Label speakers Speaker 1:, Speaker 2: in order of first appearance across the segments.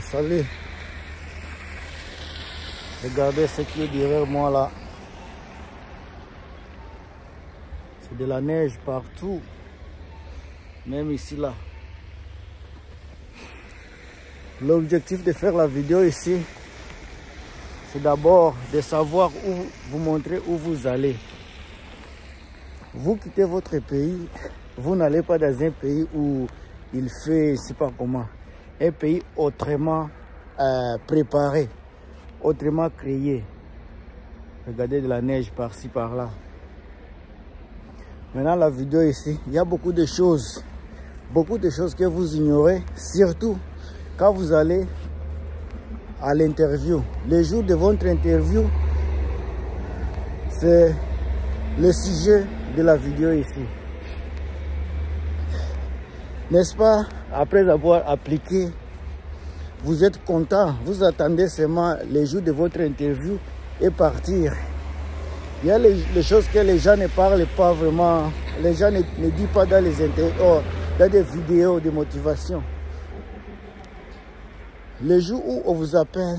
Speaker 1: Salut. Regardez ce qui est derrière moi là. C'est de la neige partout. Même ici là. L'objectif de faire la vidéo ici, c'est d'abord de savoir où vous montrer où vous allez. Vous quittez votre pays, vous n'allez pas dans un pays où il fait, je ne sais pas comment, un pays autrement préparé, autrement créé. Regardez de la neige par-ci, par-là. Maintenant, la vidéo ici, il y a beaucoup de choses que vous ignorez, surtout quand vous allez à l'interview. Le jour de votre interview, c'est le sujet de la vidéo ici. N'est-ce pas? Après avoir appliqué, vous êtes content, vous attendez seulement le jour de votre interview et partir. Il y a les choses que les gens ne parlent pas vraiment, les gens ne disent pas dans les interviews, dans des vidéos de motivation. Le jour où on vous appelle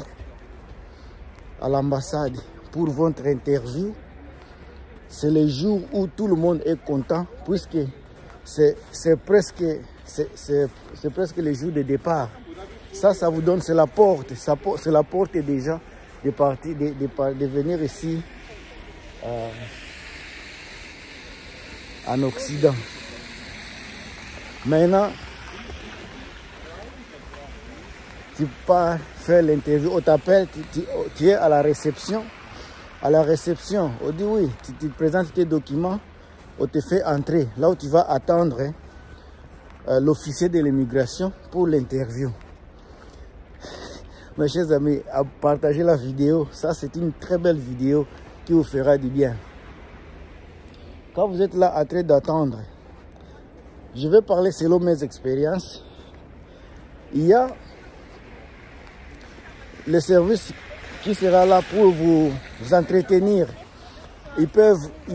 Speaker 1: à l'ambassade pour votre interview, c'est le jour où tout le monde est content, puisque c'est presque le jour de départ. Ça vous donne, c'est la porte, c'est la porte déjà de partir, de venir ici en Occident. Maintenant, tu pars faire l'interview, on t'appelle, tu es à la réception. À la réception, on dit oui, tu présentes tes documents, on te fait entrer. Là où tu vas attendre l'officier de l'immigration pour l'interview. Mes chers amis, à partager la vidéo, ça c'est une très belle vidéo qui vous fera du bien. Quand vous êtes là en train d'attendre, je vais parler selon mes expériences. Il y a le service qui sera là pour vous entretenir. Il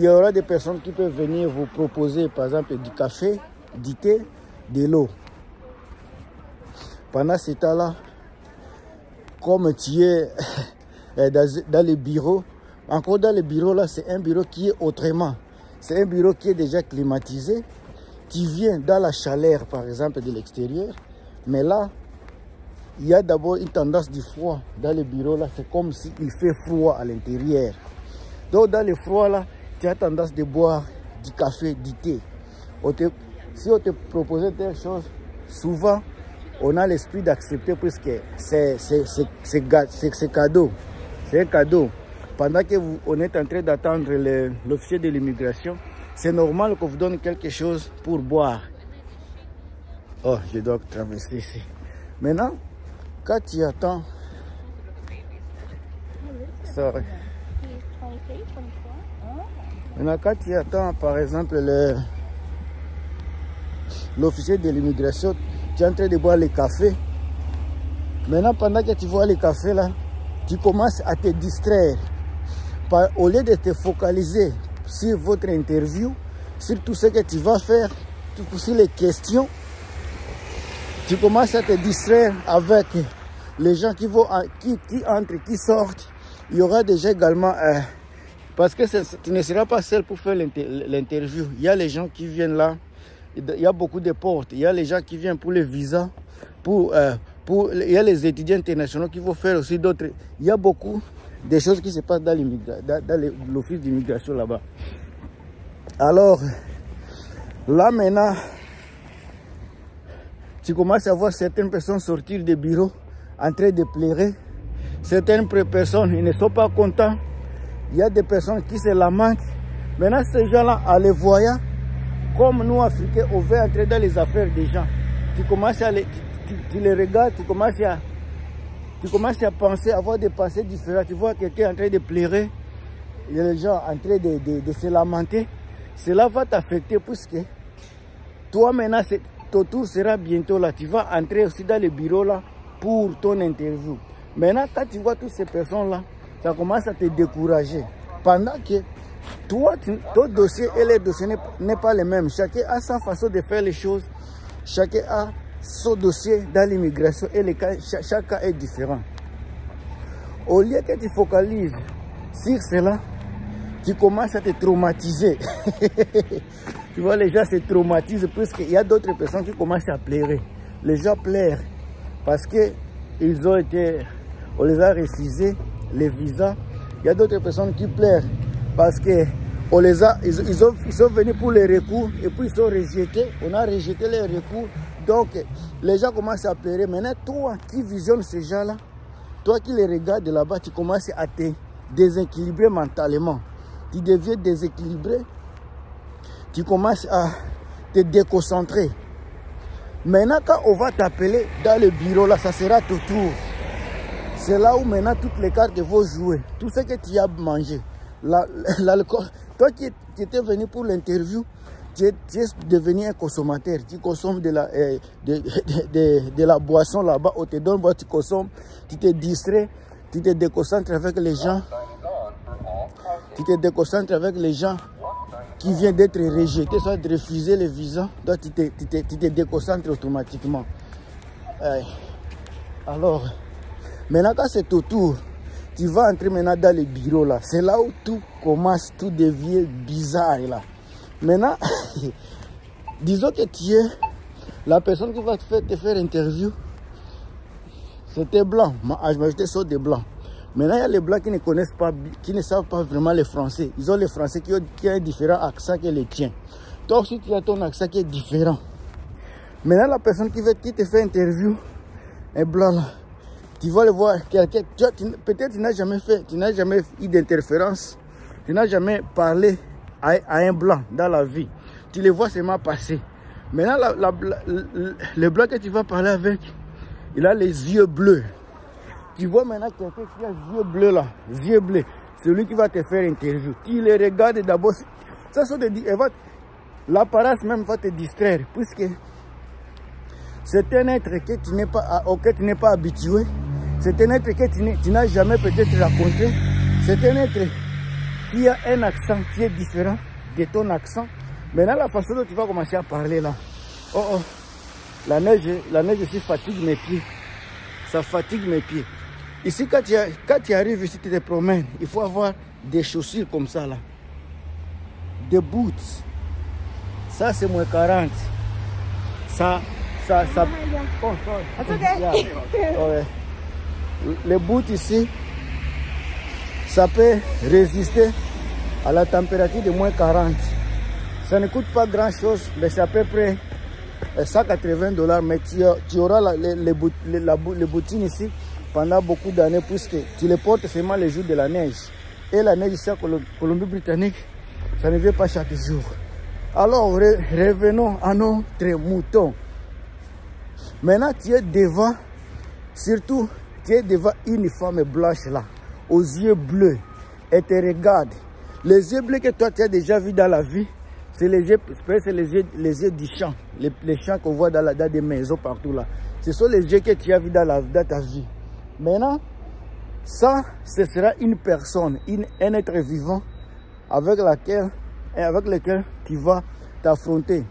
Speaker 1: y aura des personnes qui peuvent venir vous proposer par exemple du café, du thé, de l'eau. Pendant ce temps-là, comme tu es dans les bureaux, encore dans les bureaux là, c'est un bureau qui est autrement. C'est un bureau qui est déjà climatisé. Tu viens dans la chaleur par exemple de l'extérieur, mais là, il y a d'abord une tendance du froid dans les bureaux là, c'est comme s'il fait froid à l'intérieur. Donc dans le froid là, tu as tendance de boire du café, du thé. Si on te proposait des choses, souvent on a l'esprit d'accepter puisque c'est cadeau. C'est un cadeau. Pendant que on est en train d'attendre l'officier de l'immigration, c'est normal qu'on vous donne quelque chose pour boire. Oh, je dois traverser ici. Maintenant, quand tu attends, sorry. Maintenant, quand tu attends, par exemple, l'officier de l'immigration, tu es en train de boire le café. Maintenant, pendant que tu bois le café, là, tu commences à te distraire. Au lieu de te focaliser sur votre interview, sur tout ce que tu vas faire, sur les questions, tu commences à te distraire avec les gens qui entrent, qui sortent. Il y aura déjà également, parce que tu ne seras pas seul pour faire l'interview. Il y a les gens qui viennent là, il y a beaucoup de portes. Il y a les gens qui viennent pour les visas, il y a les étudiants internationaux qui vont faire aussi d'autres. Il y a beaucoup de choses qui se passent dans l'office d'immigration là-bas. Alors, là maintenant, tu commences à voir certaines personnes sortir des bureaux en train de pleurer. Certaines personnes, ils ne sont pas contents. Il y a des personnes qui se lamentent. Maintenant, ces gens-là, en les voyant, comme nous, Africains, on veut entrer dans les affaires des gens. Tu commences à tu les regardes, tu commences à penser, à avoir des pensées différentes. Tu vois quelqu'un en train de pleurer, il y a les gens en train de se lamenter. Cela va t'affecter puisque toi, maintenant, ton tour sera bientôt là. Tu vas entrer aussi dans le bureau là pour ton interview. Maintenant, quand tu vois toutes ces personnes-là, ça commence à te décourager. Pendant que toi, ton dossier et les dossiers n'est pas le même. Chacun a sa façon de faire les choses. Chacun a son dossier dans l'immigration et les cas, chaque cas est différent. Au lieu que tu focalises sur cela, tu commences à te traumatiser. Tu vois, les gens se traumatisent puisqu'il y a d'autres personnes qui commencent à pleurer. Les gens pleurent parce que on les a refusé les visas. Il y a d'autres personnes qui pleurent parce que ils sont venus pour les recours et puis ils sont rejetés. On a rejeté les recours. Donc, les gens commencent à pleurer. Maintenant, toi qui visionnes ces gens-là, toi qui les regardes de là-bas, tu commences à te déséquilibrer mentalement. Tu deviens déséquilibré. Tu commences à te déconcentrer. Maintenant, quand on va t'appeler dans le bureau, là, ça sera ton tour. C'est là où maintenant toutes les cartes vont jouer. Tout ce que tu as mangé. L'alcool. Toi qui étais venu pour l'interview, tu es devenu un consommateur. Tu consommes de la boisson là-bas. On te donne, tu consommes, tu te distrais, tu te déconcentres avec les gens. Tu te déconcentres avec les gens qui viennent d'être rejetés, soit de refuser les visas. Donc tu te déconcentres automatiquement. Alors, maintenant quand c'est au tour, tu vas entrer maintenant dans le bureau là. C'est là où tout commence, tout devient bizarre là. Maintenant, disons que tu es la personne qui va te faire interview. C'était blanc, ma majorité sont des blancs. Maintenant, il y a les blancs qui ne connaissent pas, qui ne savent pas vraiment le français. Ils ont les français qui ont un différent accent que les tiens. Toi aussi, tu as ton accent qui est différent. Maintenant, la personne qui te fait interview est blanc là. Tu vas le voir, quelqu'un, peut-être tu n'as jamais eu d'interférence. Tu n'as jamais parlé à un blanc dans la vie. Tu les vois seulement passer. Maintenant, le blanc que tu vas parler avec, il a les yeux bleus. Tu vois maintenant quelqu'un qui a les yeux bleus là, yeux bleus, celui qui va te faire interview. Tu les regardes d'abord. Ça, l'apparence même va te distraire, puisque c'est un être auquel tu n'es pas habitué. C'est un être que tu n'as jamais peut-être rencontré. C'est un être qui a un accent qui est différent de ton accent. Maintenant, la façon dont tu vas commencer à parler là. Oh, la neige ici fatigue mes pieds. Ça fatigue mes pieds. Ici, quand tu arrives ici, tu te promènes. Il faut avoir des chaussures comme ça là. Des boots. Ça, c'est moins 40. Ça. Oh, ouais. Les boots ici, ça peut résister à la température de moins 40. Ça ne coûte pas grand chose, mais c'est à peu près $180. Mais tu auras les bottines ici pendant beaucoup d'années, puisque tu les portes seulement les jours de la neige. Et la neige ici en Colombie-Britannique, ça ne vient pas chaque jour. Alors, revenons à notre mouton. Maintenant, tu es devant, surtout, tu es devant une femme blanche là, aux yeux bleus, et te regarde. Les yeux bleus que toi, tu as déjà vu dans la vie, c'est les yeux du champ, les champs qu'on voit dans des maisons partout là. Ce sont les yeux que tu as vus dans ta vie. Maintenant, ça, ce sera une personne, un être vivant avec lequel tu vas t'affronter.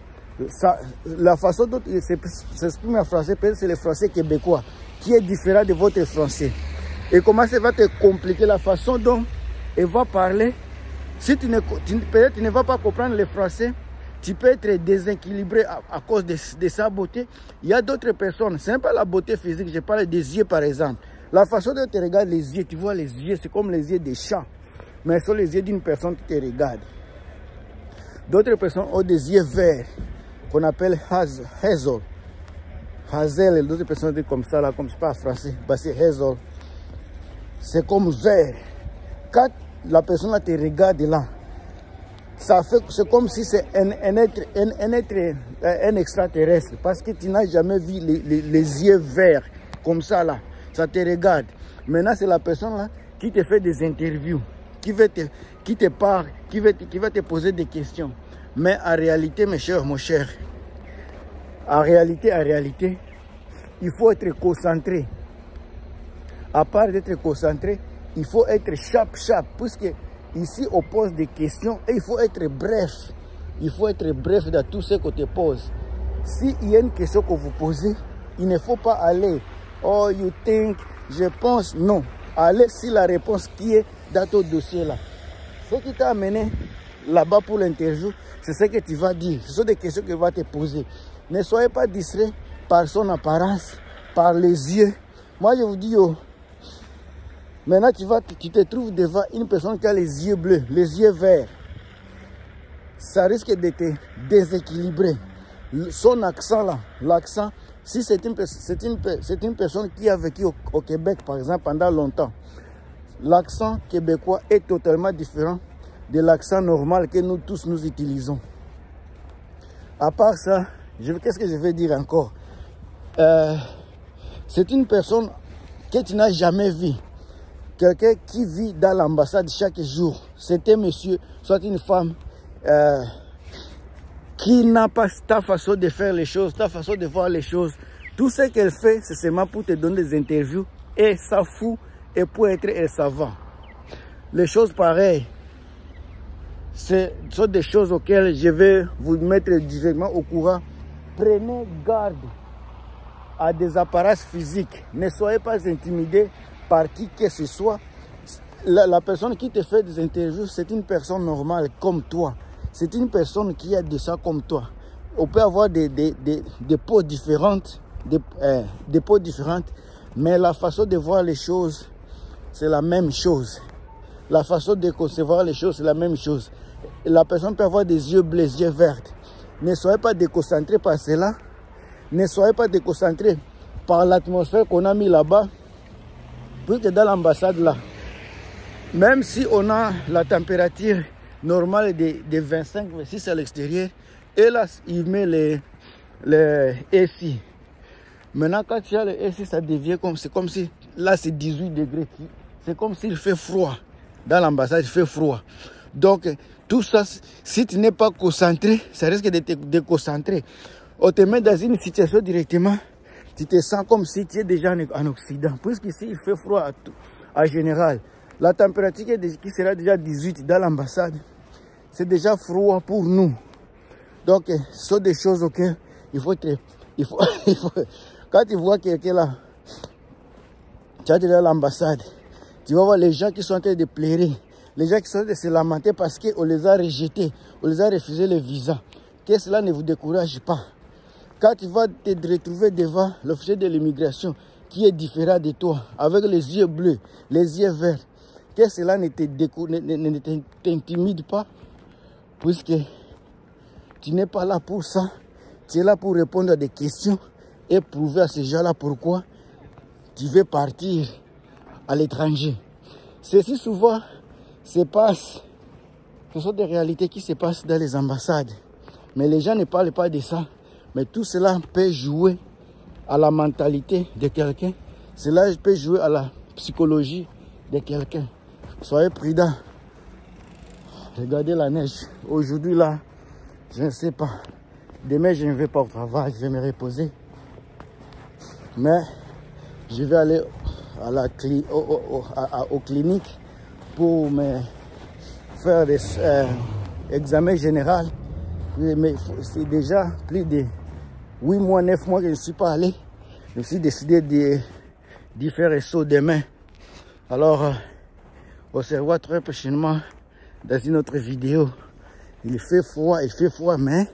Speaker 1: La façon dont il s'exprime en français, c'est le français québécois, qui est différent de votre français. Et comment ça va te compliquer la façon dont il va parler. Si peut-être tu ne vas pas comprendre le français, tu peux être déséquilibré à cause de sa beauté. Il y a d'autres personnes, ce n'est pas la beauté physique, je parle des yeux par exemple. La façon dont tu regardes les yeux, tu vois les yeux, c'est comme les yeux des chats. Mais ce sont les yeux d'une personne qui te regarde. D'autres personnes ont des yeux verts, qu'on appelle hazel. Hazel, d'autres personnes disent comme ça, là, comme c'est pas français, bah c'est hazel. C'est comme vert. Quand la personne là te regarde là, c'est comme si c'est un extraterrestre, parce que tu n'as jamais vu les yeux verts comme ça là. Ça te regarde. Maintenant, c'est la personne là qui te fait des interviews, qui te parle, qui va te poser des questions. Mais en réalité, mes chers, mon cher, en réalité, il faut être concentré. À part d'être concentré, il faut être sharp, puisque ici on pose des questions et il faut être bref. Il faut être bref dans tout ce qu'on te pose. S'il y a une question que vous posez, il ne faut pas aller, oh, you think, je pense, non. Allez sur la réponse qui est dans ton dossier là. Ce qui t'a amené là-bas pour l'interview, c'est ce que tu vas dire. Ce sont des questions qu'il va te poser. Ne soyez pas distrait par son apparence, par les yeux. Moi, je vous dis, oh, maintenant, tu te trouves devant une personne qui a les yeux bleus, les yeux verts. Ça risque de te déséquilibrer. Son accent là, l'accent, si c'est une personne qui a vécu au Québec, par exemple, pendant longtemps, l'accent québécois est totalement différent de l'accent normal que nous tous nous utilisons. À part ça, qu'est-ce que je vais dire encore? C'est une personne que tu n'as jamais vue. Quelqu'un qui vit dans l'ambassade chaque jour. C'est un monsieur, soit une femme, qui n'a pas ta façon de faire les choses, ta façon de voir les choses. Tout ce qu'elle fait, c'est seulement pour te donner des interviews. Et ça fout, et pour être un savant. Les choses pareilles, ce sont des choses auxquelles je vais vous mettre directement au courant. Prenez garde à des apparences physiques. Ne soyez pas intimidés par qui que ce soit. La personne qui te fait des interviews, c'est une personne normale comme toi. C'est une personne qui a de ça comme toi. On peut avoir des peaux différentes, des peaux différentes, mais la façon de voir les choses, c'est la même chose. La façon de concevoir les choses, c'est la même chose. La personne peut avoir des yeux bleus, des yeux verts. Ne soyez pas déconcentrés par cela. Ne soyez pas déconcentrés par l'atmosphère qu'on a mis là-bas. Puisque dans l'ambassade là, même si on a la température normale de 25-26 à l'extérieur, et là, il met les AC. Maintenant, quand tu as le AC, ça devient comme, c'est comme si, là, c'est 18 degrés. C'est comme s'il fait froid. Dans l'ambassade, il fait froid. Donc, tout ça, si tu n'es pas concentré, ça risque de te déconcentrer. On te met dans une situation directement, tu te sens comme si tu es déjà en Occident. Puisqu'ici, il fait froid en général. La température qui sera déjà 18 dans l'ambassade, c'est déjà froid pour nous. Donc, ce sont des choses auxquelles il faut quand tu vois quelqu'un là, tu es dans l'ambassade, tu vas voir les gens qui sont en train de pleurer, les gens qui sont en train de se lamenter parce qu'on les a rejetés, on les a refusé le visa. Que cela ne vous décourage pas. Quand tu vas te retrouver devant l'officier de l'immigration qui est différent de toi, avec les yeux bleus, les yeux verts, que cela ne t'intimide pas, puisque tu n'es pas là pour ça. Tu es là pour répondre à des questions et prouver à ces gens-là pourquoi tu veux partir à l'étranger. Ceci souvent se passe, ce sont des réalités qui se passent dans les ambassades. Mais les gens ne parlent pas de ça. Mais tout cela peut jouer à la mentalité de quelqu'un. Cela peut jouer à la psychologie de quelqu'un. Soyez prudents. Regardez la neige. Aujourd'hui là, je ne sais pas. Demain, je ne vais pas au travail, je vais me reposer. Mais je vais aller à la aux cliniques pour me faire des examens généraux. Mais c'est déjà plus de 8 mois, 9 mois que je ne suis pas allé. Je me suis décidé d'y faire un saut demain. Alors, on se revoit très prochainement dans une autre vidéo. Il fait froid, mais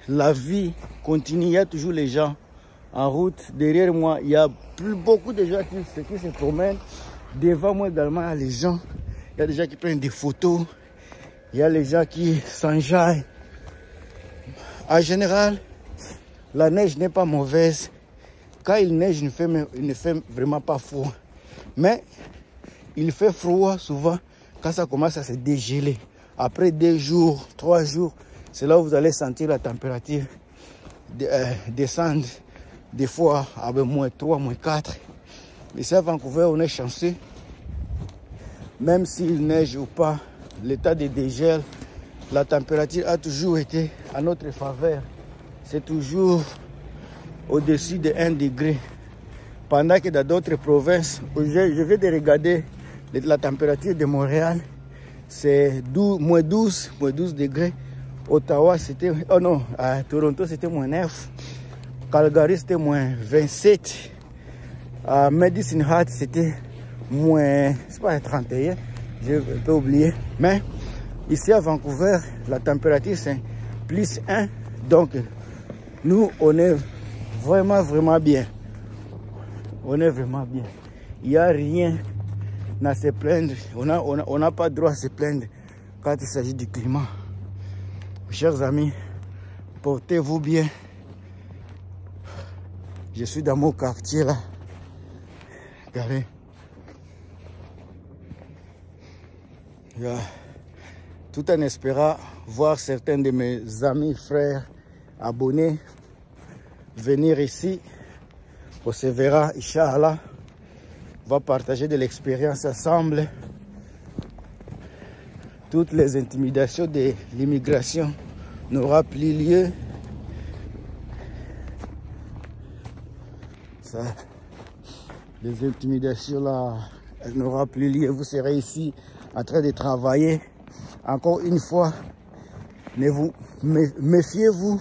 Speaker 1: la vie continue. Il y a toujours les gens en route. Derrière moi, il y a beaucoup de gens qui se promènent. Devant moi également, il y a les gens. Il y a des gens qui prennent des photos. Il y a les gens qui s'enjaillent. En général, la neige n'est pas mauvaise. Quand il neige, il ne fait vraiment pas froid. Mais il fait froid souvent quand ça commence à se dégeler. Après 2 jours, 3 jours, c'est là où vous allez sentir la température descendre. Des fois à -3, -4. Ici à Vancouver, on est chanceux. Même s'il neige ou pas, l'état de dégel, la température a toujours été à notre faveur. C'est toujours au-dessus de 1 degré. Pendant que dans d'autres provinces, je vais de regarder la température de Montréal, c'est -12 degrés. Ottawa, c'était... Oh non, à Toronto, c'était moins 9. Calgary, c'était moins 27. À Medicine Hat, c'était moins... C'est pas 31. Je peux oublier. Mais ici à Vancouver, la température, c'est plus 1. Donc, nous, on est vraiment bien. On est vraiment bien. Il n'y a rien à se plaindre. On n'a pas droit à se plaindre quand il s'agit du climat. Chers amis, portez-vous bien. Je suis dans mon quartier là. Regardez. Tout en espérant voir certains de mes amis, frères, abonnés venir ici. On se verra, Inch'Allah. On va partager de l'expérience ensemble. Toutes les intimidations de l'immigration n'auront plus lieu. Ça, les intimidations là, elles n'auront plus lieu. Vous serez ici en train de travailler. Encore une fois, méfiez-vous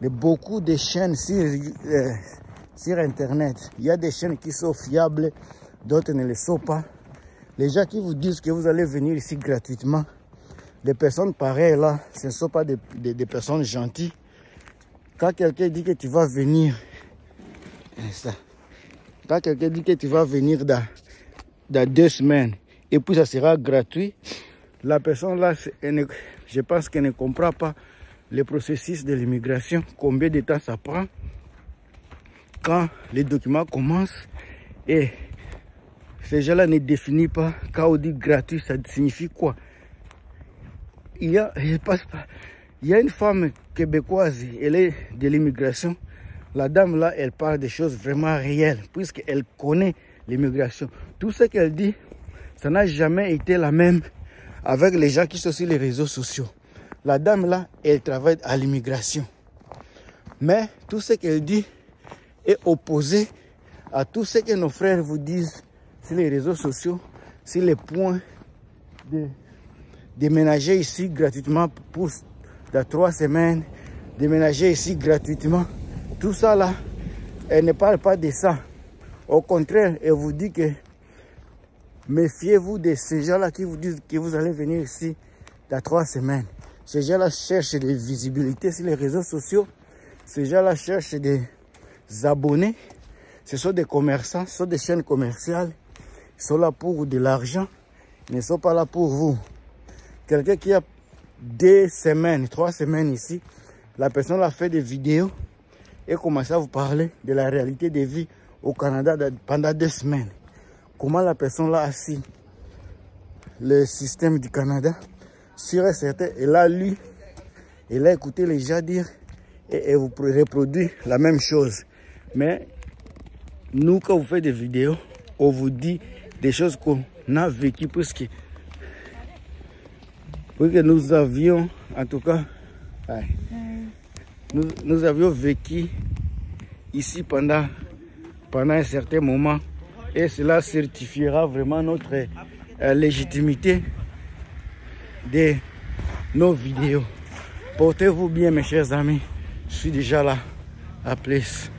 Speaker 1: de beaucoup de chaînes sur Internet. Il y a des chaînes qui sont fiables, d'autres ne le sont pas. Les gens qui vous disent que vous allez venir ici gratuitement, des personnes pareilles là, ce ne sont pas des personnes gentilles. Quand quelqu'un dit que tu vas venir, quand quelqu'un dit que tu vas venir dans 2 semaines et puis ça sera gratuit, la personne là, je pense qu'elle ne comprend pas le processus de l'immigration, combien de temps ça prend. Quand les documents commencent et ces gens-là ne définissent pas, quand on dit gratuit, ça signifie quoi? Il y a une femme québécoise, elle est de l'immigration. La dame là, elle parle des choses vraiment réelles, puisqu'elle connaît l'immigration. Tout ce qu'elle dit, ça n'a jamais été la même avec les gens qui sont sur les réseaux sociaux. La dame là, elle travaille à l'immigration. Mais tout ce qu'elle dit est opposé à tout ce que nos frères vous disent sur les réseaux sociaux, sur les points de déménager ici gratuitement pour dans 3 semaines, déménager ici gratuitement. Tout ça là, elle ne parle pas de ça. Au contraire, elle vous dit que méfiez-vous de ces gens-là qui vous disent que vous allez venir ici dans 3 semaines. Ces gens-là cherchent des visibilités sur les réseaux sociaux. Ces gens-là cherchent des abonnés. Ce sont des commerçants, ce sont des chaînes commerciales. Ils sont là pour de l'argent. Ils ne sont pas là pour vous. Quelqu'un qui a 2 semaines, 3 semaines ici, la personne a fait des vidéos et commence à vous parler de la réalité des vies au Canada pendant 2 semaines. Comment la personne là a assis le système du Canada, sûr et certain, elle a lu, elle a écouté les gens dire et elle vous reproduit la même chose. Mais nous, quand vous faites des vidéos, on vous dit des choses qu'on a vécues puisque nous avions, en tout cas, nous avions vécu ici pendant un certain moment et cela certifiera vraiment notre légitimité de nos vidéos. Portez-vous bien mes chers amis, je suis déjà là, à plus.